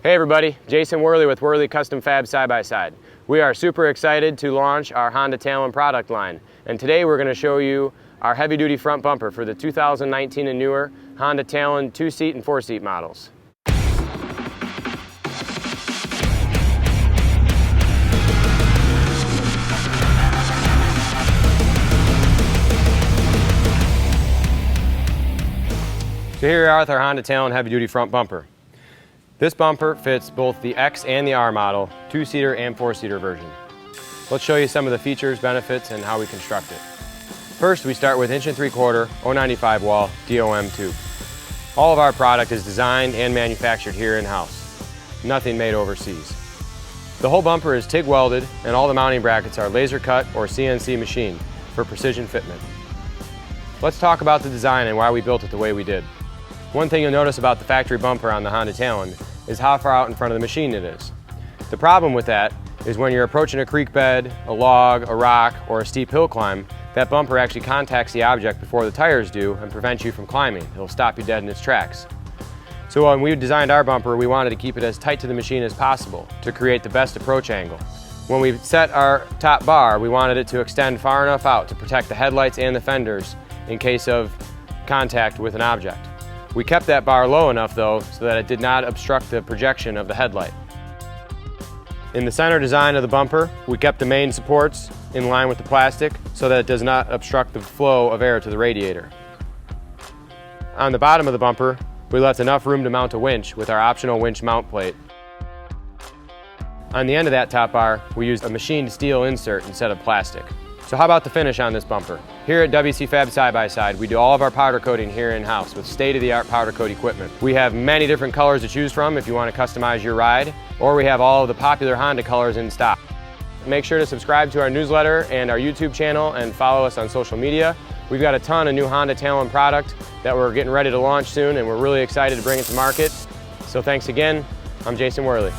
Hey everybody, Jason Wehrli with Wehrli Custom Fab Side-by-Side. We are super excited to launch our Honda Talon product line. And today we're going to show you our heavy-duty front bumper for the 2019 and newer Honda Talon 2-seat and 4-seat models. So here we are with our Honda Talon heavy-duty front bumper. This bumper fits both the X and the R model, 2-seater and 4-seater version. Let's show you some of the features, benefits, and how we construct it. First, we start with 1 3/4 095 wall DOM tube. All of our product is designed and manufactured here in-house. Nothing made overseas. The whole bumper is TIG welded, and all the mounting brackets are laser cut or CNC machined for precision fitment. Let's talk about the design and why we built it the way we did. One thing you'll notice about the factory bumper on the Honda Talon is how far out in front of the machine it is. The problem with that is when you're approaching a creek bed, a log, a rock, or a steep hill climb, that bumper actually contacts the object before the tires do and prevents you from climbing. It'll stop you dead in its tracks. So when we designed our bumper, we wanted to keep it as tight to the machine as possible to create the best approach angle. When we set our top bar, we wanted it to extend far enough out to protect the headlights and the fenders in case of contact with an object. We kept that bar low enough though so that it did not obstruct the projection of the headlight. In the center design of the bumper, we kept the main supports in line with the plastic so that it does not obstruct the flow of air to the radiator. On the bottom of the bumper, we left enough room to mount a winch with our optional winch mount plate. On the end of that top bar, we used a machined steel insert instead of plastic. So how about the finish on this bumper? Here at WCFab Side-by-Side, we do all of our powder coating here in-house with state-of-the-art powder coat equipment. We have many different colors to choose from if you want to customize your ride, or we have all of the popular Honda colors in stock. Make sure to subscribe to our newsletter and our YouTube channel and follow us on social media. We've got a ton of new Honda Talon product that we're getting ready to launch soon, and we're really excited to bring it to market. So thanks again. I'm Jason Wehrli.